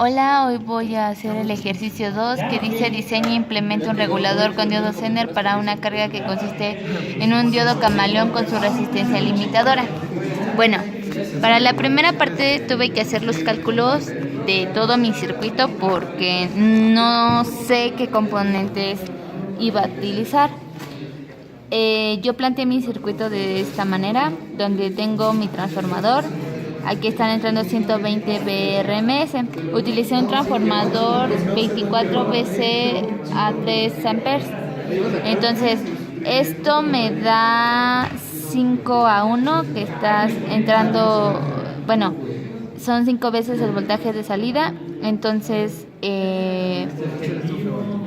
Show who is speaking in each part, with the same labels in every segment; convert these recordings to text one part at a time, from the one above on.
Speaker 1: Hola, hoy voy a hacer el ejercicio 2 que dice diseña e implementa un regulador con diodo Zener para una carga que consiste en un diodo camaleón con su resistencia limitadora. Bueno, para la primera parte tuve que hacer los cálculos de todo mi circuito porque no sé qué componentes iba a utilizar. Yo planteé mi circuito de esta manera, donde tengo mi transformador. Aquí están entrando 120 BRMS. Utilicé un transformador 24 VC a 3 amperes. Entonces, esto me da 5 a 1, que estás entrando, bueno, son 5 veces el voltaje de salida. Entonces,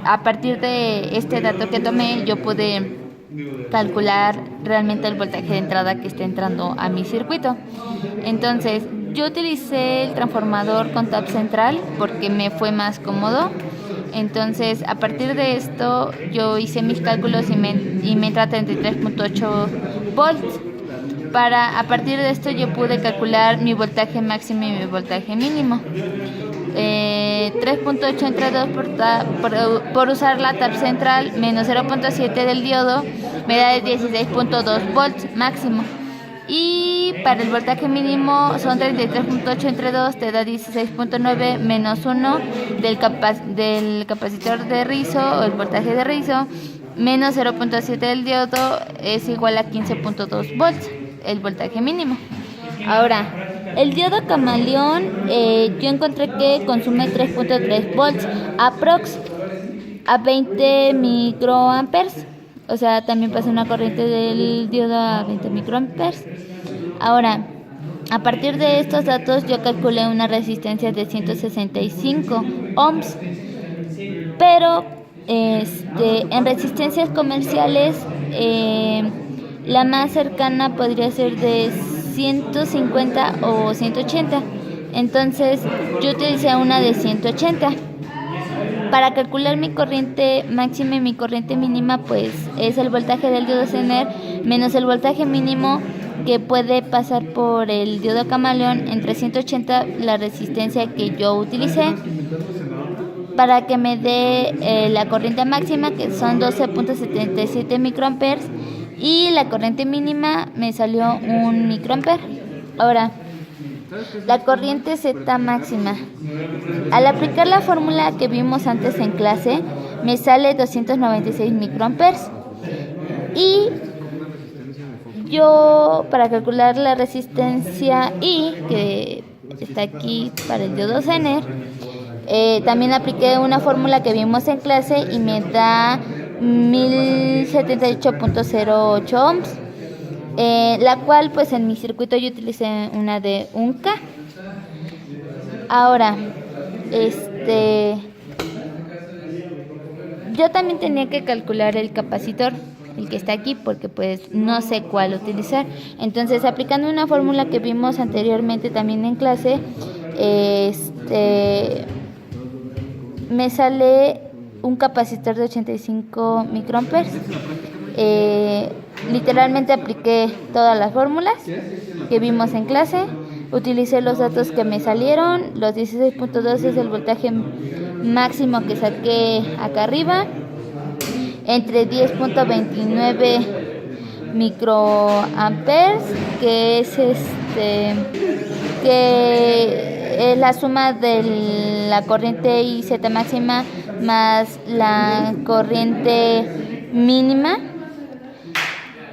Speaker 1: a partir de este dato que tomé, yo pude calcular realmente el voltaje de entrada que está entrando a mi circuito. Entonces, yo utilicé el transformador con tap central porque me fue más cómodo. Entonces, a partir de esto, yo hice mis cálculos y me entra 33.8 volts. A partir de esto, yo pude calcular mi voltaje máximo y mi voltaje mínimo. 3.8 entre 2 por usar la tap central menos 0.7 del diodo me da 16.2 volts máximo. Y para el voltaje mínimo son 33.8 entre 2, te da 16.9 menos 1 del capacitor de rizo o el voltaje de rizo menos 0.7 del diodo es igual a 15.2 volts, el voltaje mínimo. Ahora, el diodo camaleón yo encontré que consume 3.3 volts aprox a 20 microamperes. O sea, también pasa una corriente del diodo a 20 microamperes. Ahora, a partir de estos datos yo calculé una resistencia de 165 ohms. Pero en resistencias comerciales la más cercana podría ser de 150 o 180. Entonces yo utilicé una de 180. Para calcular mi corriente máxima y mi corriente mínima, pues es el voltaje del diodo Zener menos el voltaje mínimo que puede pasar por el diodo camaleón entre 180, la resistencia que yo utilicé, para que me dé la corriente máxima, que son 12.77 microamperes, y la corriente mínima me salió 1 microampere. Ahora, la corriente Z máxima. Al aplicar la fórmula que vimos antes en clase, me sale 296 microamperes. Y yo, para calcular la resistencia I, que está aquí para el diodo Zener, también apliqué una fórmula que vimos en clase y me da 1078.08 ohms, la cual pues en mi circuito yo utilicé una de 1K. Ahora, yo también tenía que calcular el capacitor, el que está aquí, porque pues no sé cuál utilizar. Entonces, aplicando una fórmula que vimos anteriormente también en clase, me sale un capacitor de 85 microamperes. Literalmente apliqué todas las fórmulas que vimos en clase, utilicé los datos que me salieron. Los 16.2 es el voltaje máximo que saqué acá arriba, entre 10.29 microamperes, que es que es la suma de la corriente IZ máxima más la corriente mínima.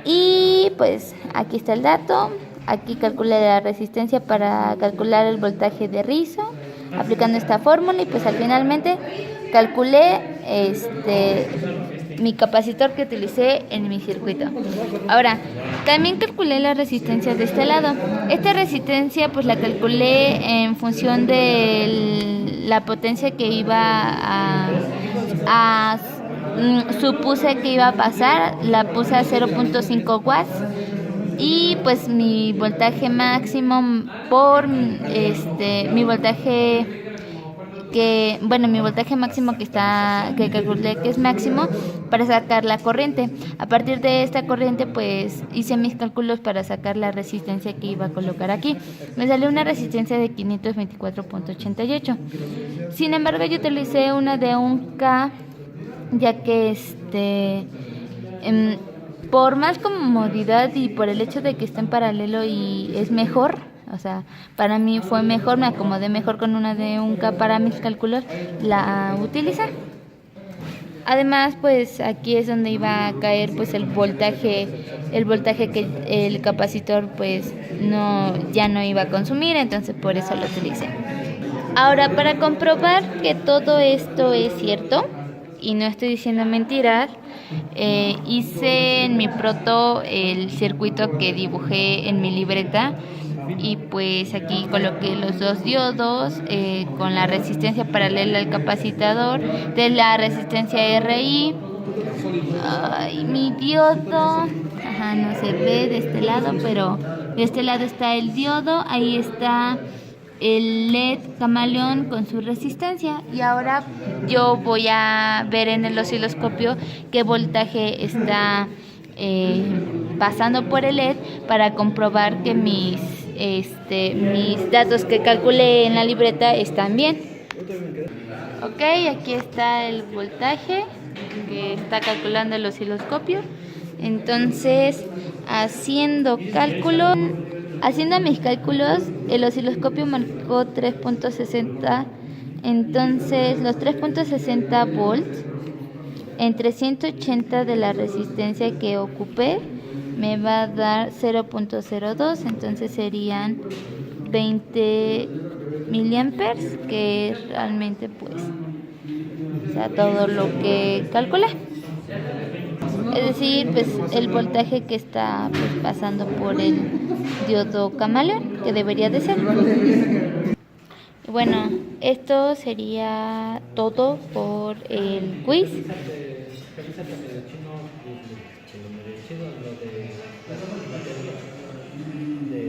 Speaker 1: Y pues aquí está el dato. Aquí calculé la resistencia para calcular el voltaje de rizo aplicando esta fórmula, y pues al finalmente calculé mi capacitor que utilicé en mi circuito. Ahora, también calculé la resistencia de este lado. Esta resistencia pues la calculé en función de la potencia que iba supuse que iba a pasar, la puse a 0.5 watts, y pues mi voltaje máximo por mi voltaje que, bueno, mi voltaje máximo que calculé que es máximo para sacar la corriente. A partir de esta corriente, pues hice mis cálculos para sacar la resistencia que iba a colocar aquí. Me salió una resistencia de 524.88. Sin embargo, yo utilicé una de 1K, ya que por más comodidad y por el hecho de que está en paralelo y es mejor, o sea, para mí fue mejor, me acomodé mejor con una de 1K para mis cálculos, la utilicé. Además, pues aquí es donde iba a caer pues el voltaje que el capacitor pues ya no iba a consumir, entonces por eso lo utilicé. Ahora, para comprobar que todo esto es cierto y no estoy diciendo mentiras, hice en mi proto el circuito que dibujé en mi libreta y pues aquí coloqué los dos diodos con la resistencia paralela al capacitador de la resistencia RI. Ay, mi diodo, ajá, no se ve de este lado, pero de este lado está el diodo, ahí está el LED camaleón con su resistencia. Y ahora yo voy a ver en el osciloscopio qué voltaje está pasando por el LED para comprobar que mis datos que calculé en la libreta están bien. Ok, aquí está el voltaje que está calculando el osciloscopio. Entonces, haciendo mis cálculos, el osciloscopio marcó 3.60. Entonces, los 3.60 volts entre 180 de la resistencia que ocupé me va a dar 0.02. Entonces serían 20 miliamperes, que es realmente pues, o sea, todo lo que calculé. Es decir, pues el voltaje que está pues, pasando por el diodo camaleón, que debería de ser. Y bueno, esto sería todo por el quiz.